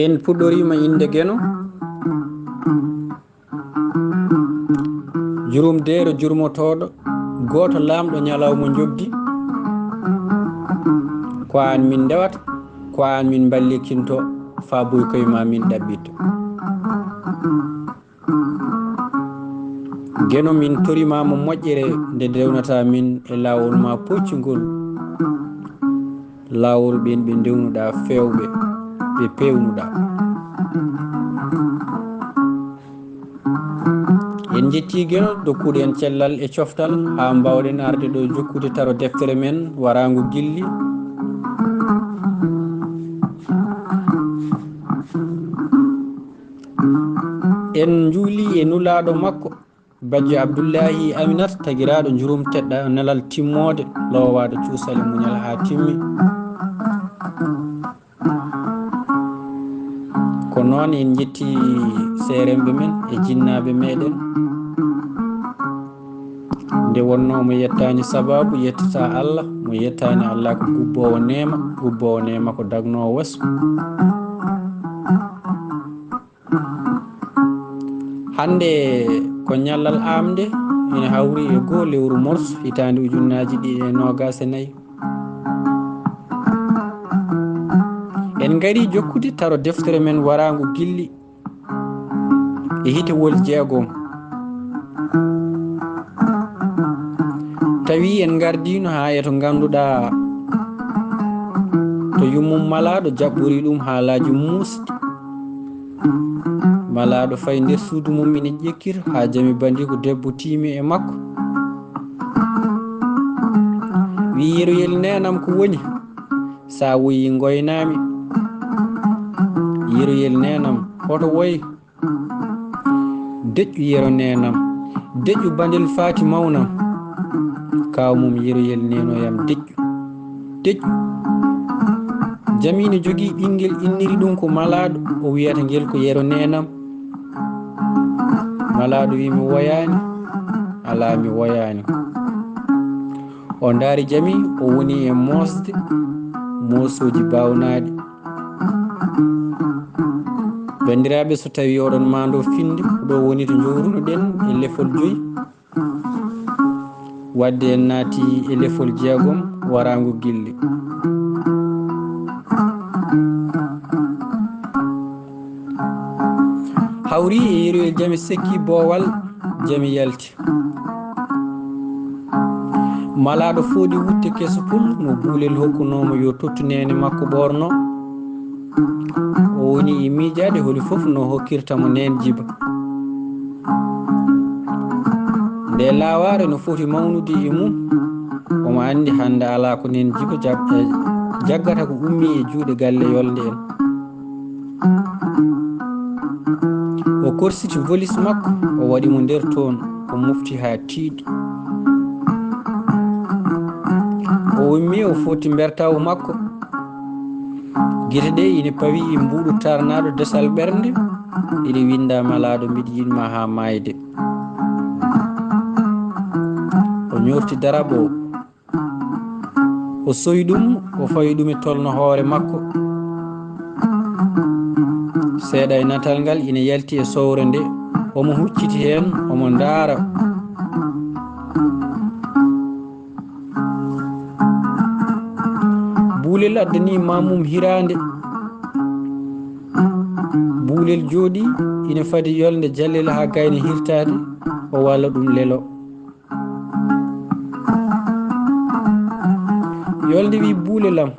en puɗɗorima inde Gueno jurum deero jurmotoɗo goto lamɗo ñalawma jogdi ko an min ndewata ko an min ballikinto fa boy koyema min ɗaɓɓitto Gueno min torimama moƴƴere nde dewnata min e lawol ma poccugol lawol ɓen ɓe dewnuɗa fewɓe ɓe pewnuɗa en jetti Gueno dokkuɗo en cellal e coftal ha mbawɗen arde ɗo jokkude taro deftere men Waraango Giɗli en juuli e nulaɗo makko Bajjo Abdoullahi Aminata tagiraɗo jurum teɗɗa nelal timmode lowaɗo cuusal e muñal ha timmi ko noon en jetti seremɓe men e jinnaɓe meɗen nde wonno mo yettani sababu yettata Allah mo yettani Allah ko gubbowo nema ko dagnowo wasu hande ko ñallal amde ene hawri e goo lewru morso hitande ujunnaji 2024 en gari jokkude taro deftere men Waraango Giɗli e hitewol jeegom tawi en gardino ha e to ganduɗa to yummum malaɗo jaɓɓori ɗum haalaji musdi malaɗo fay nder suudu mum ina ƴekkir ha jami bandi ko debbo tiimi e makko wi yeroyel nenam ko woni sa woyi goynami yeroyel nenam hoto woyi deƴƴu yero nenam deƴƴu bandel faati mawnam kaw mum yeroyel nenoyam deƴƴu jamino jogui ɓinguel inniri ɗum ko malaɗo o wiyata ngel ko yero nenam malaɗo wi mi woyani ala mi woyani o daari jami o woni e mosde mosoji bawnaɗi bandiraɓe so tawi oɗon mando finde ɗo woni to jowruno ɗen e lefol 5 wadde en naati e lefol 6 Waraango Giɗli hawri e yeroyel jami sekki boowal jami yalti malaɗo fooɗi wutte keso pul mo buulel hokkunomo yo tottu nene makko ɓorno o woni e miijade holi fof no hokkirtamo nen jiba nde laware no foti mawnude e mum omo andi hande ala ko nen jiba jaggata ko ummi e juuɗe galle yolde en o korsiti volis makko o waɗi mo nder toon o mufti ha tiiɗi o ummi o foti bertawo makko guite ɗe ina pawi e mbuɗu tarnaɗo desal ɓernde ina winda malaɗo mbiɗa yinma ha mayde o ñorti darabo o soyi ɗum o fawi ɗum e tolno hoore makko seeɗa e natal ngal ina yalti e sowre nde omo hucciti hen omo ndaara buulel addani mamum hirande buulel jooɗi ina fadi yolde jallel ha gayna hirtade o walla ɗum lelo yolde wi buulelam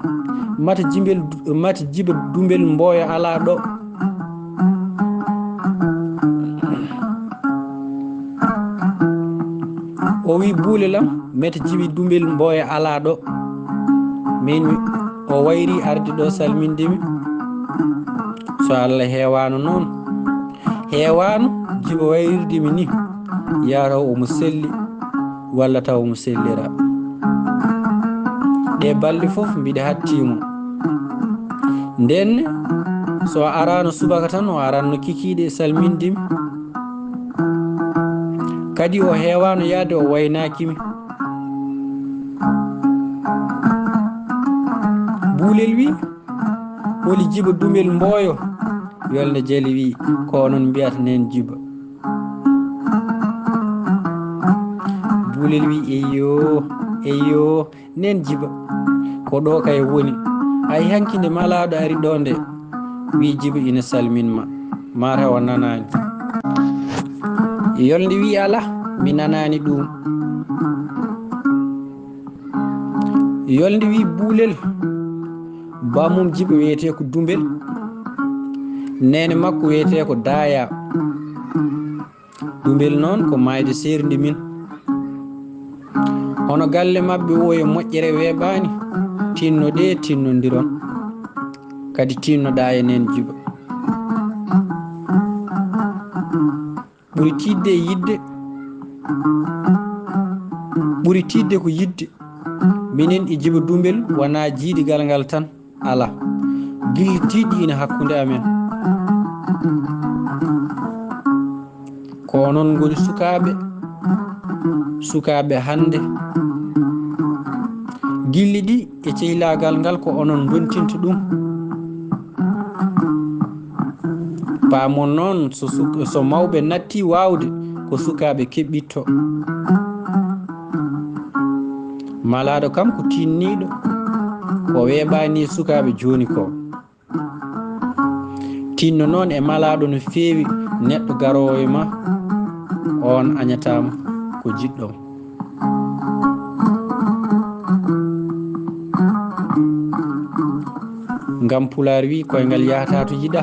mata jiba dumbel mboya ala ɗo o wi buulelam meta jibi dumbel mboya ala ɗo min o wayri arde ɗo salmindemi so Allah heewano noon heewano jiba wayrirdimi ni yataw omo selli walla taw omo sellira ɗe balɗe fof mbiɗa hattimo ndenne so arano subaka tan o aranno kikiɗe e salmindimi kadi o heewano yaade o waynakimi buulel wi holi jiba dumel mboyo yolde jeli wi ko onon mbiyata nen jiba bulel wi eyo nen jiba ko ɗo kay woni ay hankinde malaɗo ari ɗo nde wi jiba ina salminma mata o nanani yolde wi ala mi nanani ɗum yolde wi bulel bamum jiba wiyete ko dumbel nene makko wiyete ko daya dumbel noon ko mayde serdi min hono galle mabɓe o e moƴƴere weɓani tinnoɗe tinnodiron kadi tinnoɗa e nen jiba ɓuri tidde e yidde ɓuri tidde ko yidde minen e jiba dumbel wona jiidigal ngal tan ala gilli tiɗɗi ina hakkude amen ko onon goni sukaɓe hande gilli ɗi e cehlagal ngal ko onon dontinta ɗum pamon noon so mawɓe natti wawde ko sukaɓe keɓɓitto malaɗo kam ko tinniɗo ko weɓani sukaɓe joni ko tinno noon e malaɗo no fewi neɗɗo garowo e ma on añatama ko jiɗɗo ngam pular wi koyngal yahata to yiɗa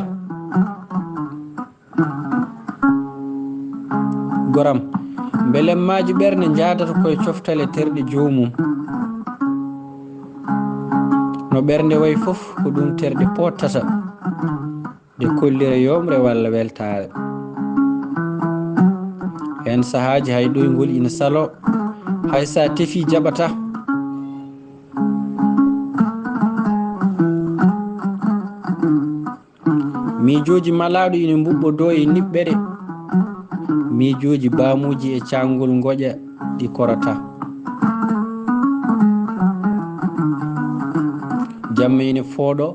goram belemmaji ɓerde jadata koye coftale terɗe jomum no ɓernde wayi fof ko ɗum terɗe pottata de kollira yomre walla weltare hen sahaji hay ɗoygol ina salo hay sa tefi jaɓata miijoji malaɗo ina mbubɓo do e niɓɓere miijoji bamuji e cangol goƴa ɗi korata jamma ina fooɗo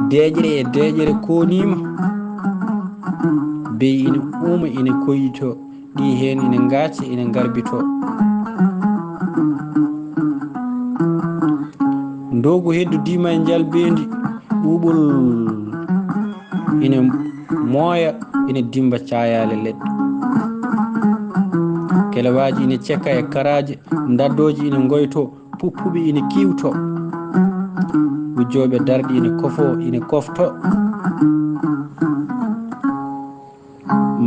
deƴre e deƴre konima bey ina uma ina koyito ɗi hen ina gacca ina garbito ndogu heddu dima e jalbendi ɓuɓol ina mooya ina dimba cayale leɗɗe kelewaji ina cekka e karaje daddoji ina goyto puppuɓe ina kiwto wujjoɓe darɗi ina kofo ina kofto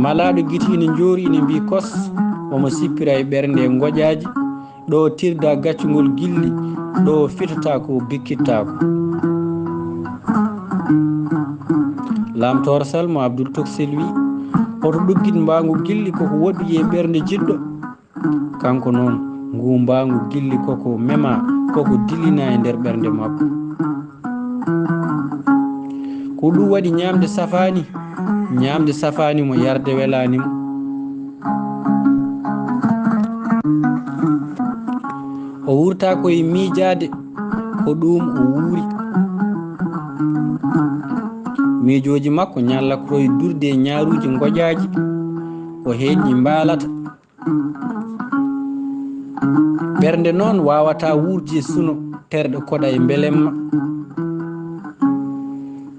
malaɗo guiti ina joori ina mbi kos omo sippira e ɓernde e goƴaji ɗo tirda gaccugol gilli ɗo fitata ko bikkitta ko lamtoro salmo abdoul toksel wi oto ɗuggit mbangu gilli koko woɗɗi e ɓernde jiɗɗo kanko noon ngu mbangu gilli koko mema koko dilina e nder ɓernde makko ko ɗum waɗi ñamde safani mo yarde welanimo o wurta koye miijade ko ɗum o wuuri miijoji makko ñalla koye durde e ñaaruji goƴaji o heeƴi mbalata ɓernde noon wawata wuurji suno terɗe koɗa e belemma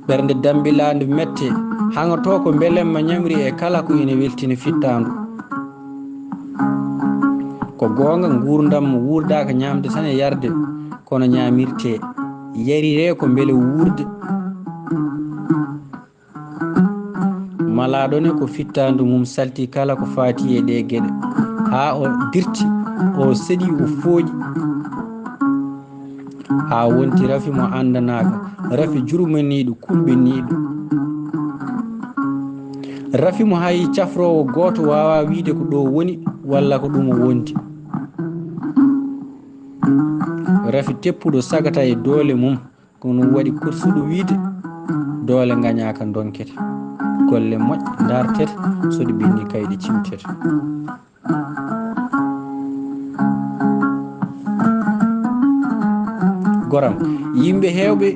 ɓernde dambilade mette hangoto ko belemma ñamri e kala ko ina weltina fittandu ko gonga gurdam wurdaka ñamde tan e yarde kono ñamirte yarire ko beele wurde malaɗone ko fittandu mum salti kala ko fati e ɗe gueɗe ha o dirti o seeɗi o fooƴi ha wonti rafi mo andanaka rafi jurmaniɗo kulɓeniɗo rafi mo hayi cafrowo goto wawa wiide ko ɗo woni walla ko ɗum o wonti rafi teppuɗo sagata e doole mum kono waɗi kursuɗo wiide doole gañaka donkete golle moƴƴe dartete soɗi ɓenni kayɗe cimtete goram yimɓe hewɓe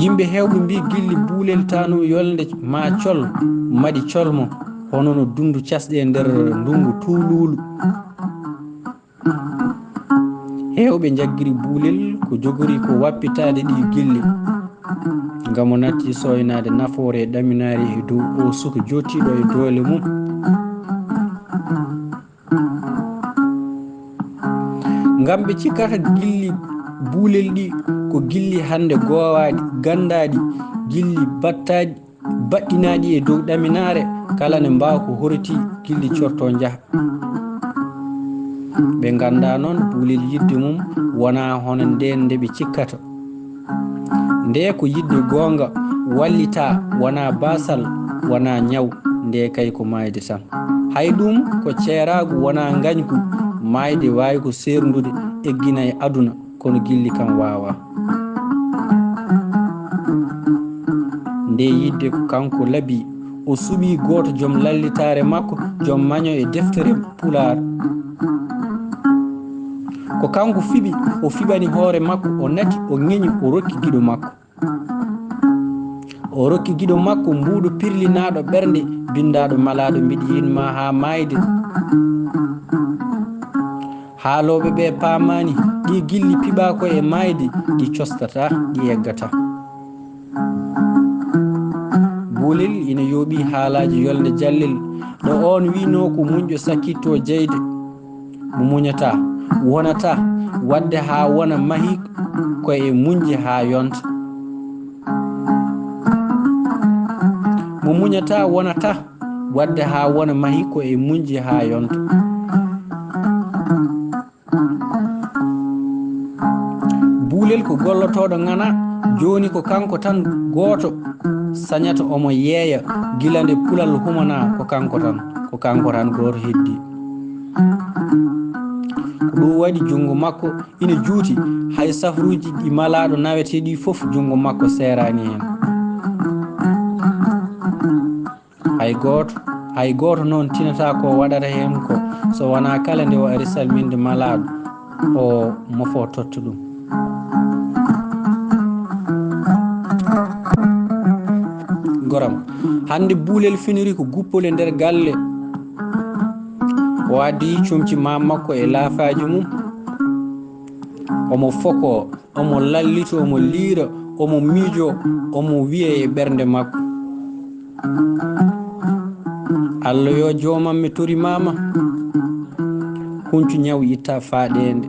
yimɓe hewɓe mbi Giɗli buulel tanu yolde ma col maɗi colmo hono no dundu casɗe nder ndungu tuululu. hewɓe jaggiri buulel ko jogori ko wappitade ɗi Giɗli ngam o natti soynade nafoore e ɗaminari e dow o suka jottiɗo e doole mum. ngam ɓe cikkata Giɗli buulel ɗi ko Giɗli hande gowaɗi gandaɗi, Giɗli battaɗi baɗɗinaɗi e dow ɗaminare, kala ne mbawa ko horti Giɗli corto jaaha. ɓe ganda noon buulel yidde mum wona hono nden nde ɓe cikkata. nde ko yidde gonga wallita, wona basal, wona ñaw, nde kay ko mayde tan. hay ɗum ko ceeragu wona gañgu, mayde wawi ko serdude eggina e aduna, kono Giɗli kam wawa. nde yidde ko kanko laabi, o suɓi goto joom lallitare makko, joom maño e deftere Pular. ko kanko fiɓi, o fiɓani hoore makko, o nati, o ŋeñi, o rokki giɗo makko. o rokki giɗo makko mbuɗo pirlinaɗo ɓernde, bindaɗo malaɗo mbiɗi yinma ha mayde. haaloɓe ɓe pamani ɗi Giɗli piɓa ko e mayde, ɗi costata, ɗi eggata. buulel ina yooɓi haalaji yolde jallel ɗo on wino ko muñƴo sakkitto jeyde, mo muñata wonata wadde ha wona mahi koye muñji ha yonta. mo muñata wonata wadde ha wona mahi koye muñji ha yonta. buulel ko gollotoɗo ngana, joni ko kanko tan goto sañata omo yeeya gila nde pulal humana, ko kanko tan goto heddi. ko ɗum waɗi jungo makko ina juuti, hay safruji ɗi malaɗo naweteɗi foof jungo makko serani hen. hay goto noon tinata ko waɗata hen ko, so wona kala nde o ari salminde malaɗo o mofo totta ɗum. goram hande buulel finiri ko guppole nder galle, o addi comci ma makko e laafaji mum, omo foko, omo lallito, omo liira, omo miijo, omo wiya e ɓernde makko, Allah yo jomam mi tori mama, huncu ñaw itta faaɗende.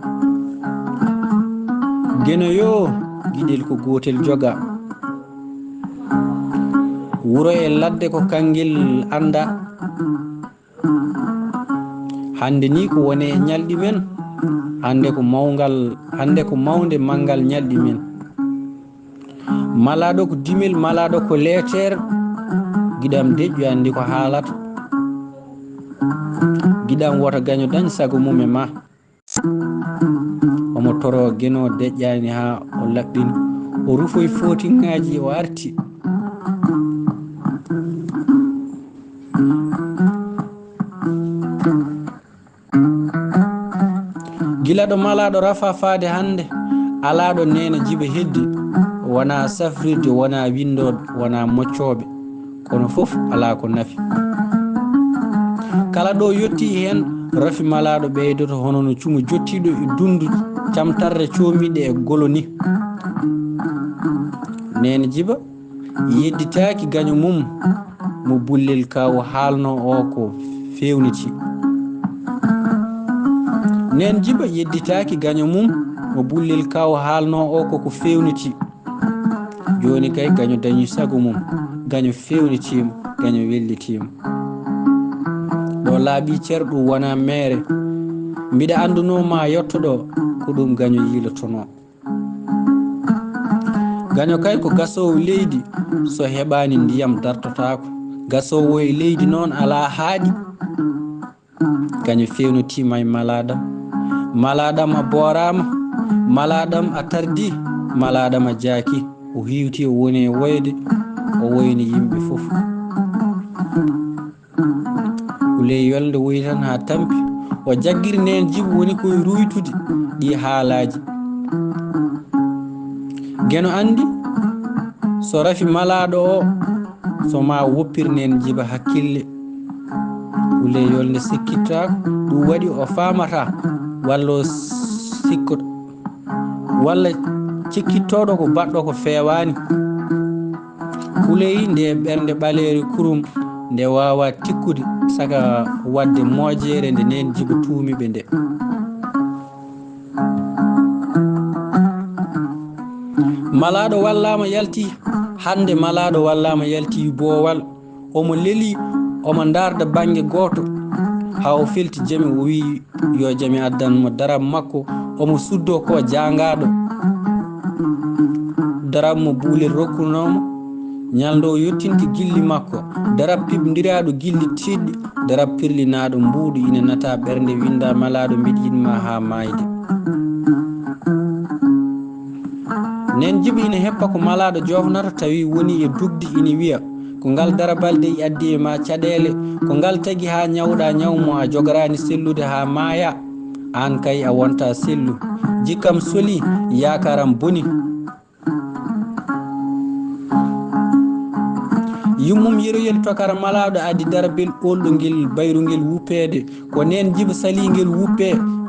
geno yo Giɗel ko gotel joga, wuro e ladde ko kangel anda. hande ni ko wone ñalɗi men, hande ko mawde mangal ñalɗi men. malaɗo ko dimel, malaɗo ko leetere, giɗam deƴƴu andi ko haalata. giɗam woto gaño dañ sago mum e ma. omo toro geno deƴƴani ha o laɓɓini, o rufoy footinŋaji, o arti. gilaɗo malaɗo rafa faade hande, alaɗo nena jiba heddi, wona safrirde, wona windoɓe, wona moccoɓe, kono foof ala ko nafi. kala ɗo yetti hen rafi malaɗo ɓeydoto hono no cumo jottiɗo e dundu camtarre comiɗe e golo ni. nene jiba yedditaki gaño mum mo bullel kaw haalno o ko fewniti. nen jiba yedditaki gaño mum mo bullel kaw haalno o koko fewniti. joni kay gaño dañi sago mum, gaño fewnitima, gaño wellitima. ɗo laaɓi ceerɗu wona mere, mbiɗa andunoma yettoɗo ko ɗum gaño yilotono. gaño kay ko gasowo leydi, so heɓani ndiyam dartotako. gasowo e leydi noon ala haaɗi. gaño fewnitima e malaɗam a boorama, malaɗam a tardi, malaɗam a jaaki. o hiwti, o woni e woyde, o woyni yimɓe foof. ley yolde woyi tan ha tampi, o jaggiri nen jiba woni koye ruytude ɗi haalaji. geno andi so rafi malaɗo o so ma woppir nen jiba hakkille ule yolde sikkittako ɗum waɗi o famata walla o sikko walla cikkittoɗo ko baɗɗo ko fewani kuleyi nde ɓernde ɓaleri kurum nde wawa tikkude saka wadde mojere nde nen jiba tuumiɓe nde malaɗo wallama yalti hande malaɗo wallama yalti boowal omo leeli omo darda banggue goto ha o felti jami o wi yo jami addanmo daram makko omo suddo ko jangaɗo darammo buulel rokkunomo ñaldo o yettinti gilli makko darab pibdiraɗo gilli tiɗɗi darab pirlinaɗo mbuuɗu ina nata ɓernde winda malaɗo mbiɗa yinma ha mayde nen jibi ina heppa ko malaɗo jofnata tawi woni e dugdi ina wiya ko ngal darabalde i addi e ma caɗele ko ngal tagui ha ñawɗa ñawmo a jogorani sellude ha maaya an kay a wonta sellu jikkam soli yakaram boni yummum yeroyel tokara malaɗo addi darabel ɓolɗo ngel bayrugel wuppede ko nen jiba saliguel wuppe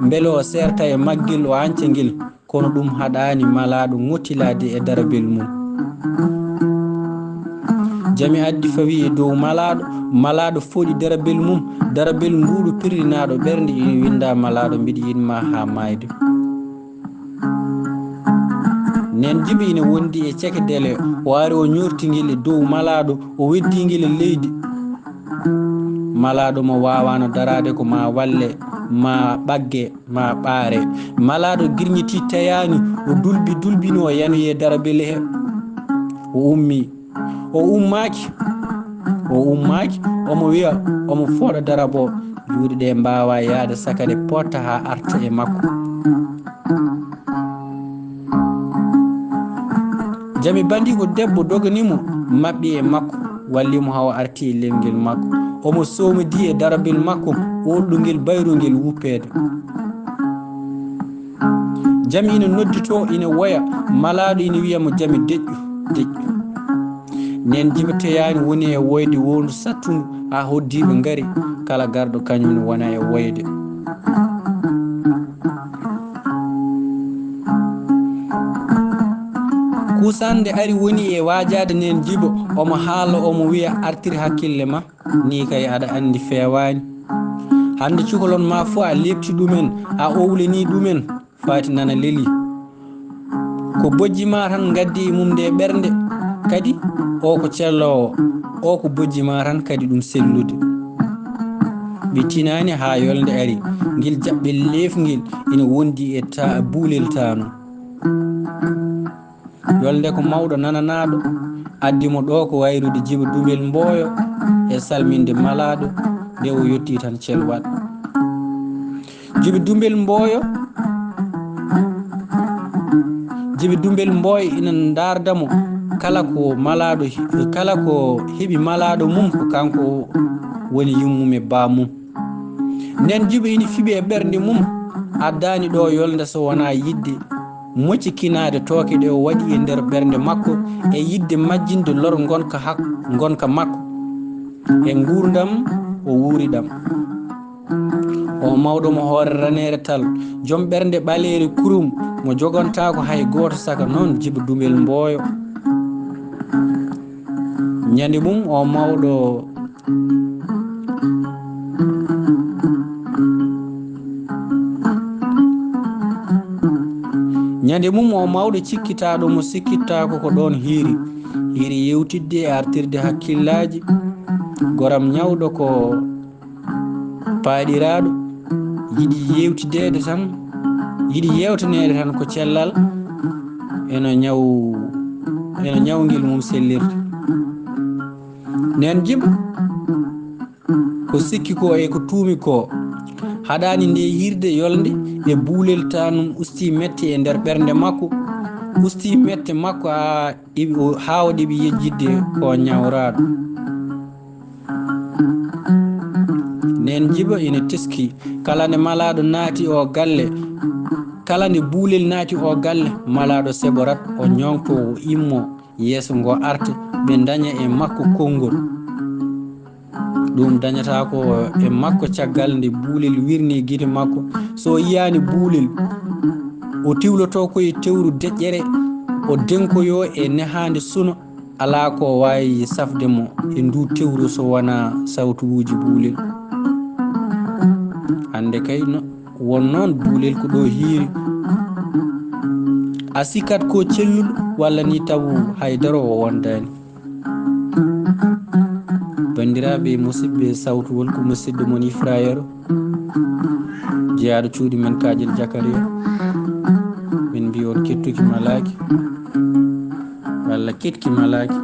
beele o serta e maggel o anca ngel kono ɗum haɗani malaɗo ŋottilade e darabel mum jami addi fawi e dow malaɗo foɗi darabel mum darabel mbuɗo pirlinaɗo ɓernde ina winda malaɗo mbiɗa yinma ha mayde nen jibi ina wondi e cekedele o ari o ñortiguel e dow malaɗo o weddiguel e leydi malaɗo mo wawano darade ko ma walle ma ɓagge ma ɓaare malaɗo girñiti tayani o dulbini o yanoye darabel he o ummaki omo wiya omo fooɗa darabo juuɗe ɗe mbawa yaade saka ɗe potta ha arta e makko jami bandi ko debbo doganimo mabɓi e makko wallimo haw arti e lelgel makko omo somidi e darabel makko oɗɗogel bayrogel wuppede jami ina noddito ina woya malaɗo ina wiyamo jami deƴƴu nen jibateyani woni e woyde wondu sattudu ha hoddiɓe gaari kala garɗo kañum ne wona e woyde kusande ari woni e wajade nen jibo omo haala omo wiya artir hakkille ma ni kay aɗa andi fewani hande cukalon ma fo a lepti ɗumen a owleni ɗumen fati nana leeli ko bojjima tan gaddi mum nde ɓernde kadi o ko cellowo o ko bojjima tan kadi ɗum sellude ɓe tinani ha yolde ari guel jaɓɓel lefgel ina wondi e buulel tano yolde ko mawɗo nananaɗo addimo ɗo ko wayrude jiba dumel mboyo e salminde malaɗo nde o yetti tan celwat jibi dumbel mboyo ina dardamo kala ko heɓi malaɗo mum ko kanko woni yummum e bamum nen jibi ina fiɓi e ɓernde mum addani ɗo yolde so wona yidde moccikinade tooke ɗe o waɗi e nder ɓernde makko e yidde majjinde lor gonka makko e gurdam o wuuriɗam o mawɗo mo hoore ranere tal joom ɓernde ɓaleri kurum mo jogontako hay goto saka noon jiba dumel mboyo ñande mum o mawɗo cikkitaɗo mo sikkitako ko ɗon hiiri yewtidde e artirde hakkillaji goram ñawɗo ko paaɗiraɗo yiɗi yewtanede tan ko cellal eno ñawguel mum sellirde nen jiba ko sikki ko e ko tuumi ko haɗani nde yirde yolde e buulel tanum usti mette e nder ɓernde makko usti mette makko ha o ɗiɓi yejjidde ko ñawraɗo nen jiba ina teski kala nde malaɗo naati o galle kala nde buulel naati o galle malaɗo seɓorat o ñongto o immo yeeso ngo arta ɓe daña e makko konngol. ɗum dañata ko e makko caggal nde buulel wirni guite makko. so yiyani buulel o tiwloto koye tewru deƴƴere o denkoyo e nehande suno ala ko wawi safdemo e ndu tewru so wona sawtuji buulel. hande kay won noon buulel ko ɗo hiiri a sikkat ko celluɗo walla ni tawu haydara o wondani. bandiraɓe musidɓe sawtuwol ko musidɗo mon Ifrayero jeyaɗo cuuɗi men Kadiel Jakaria. min mbi on kettuki malaki walla ketki malaki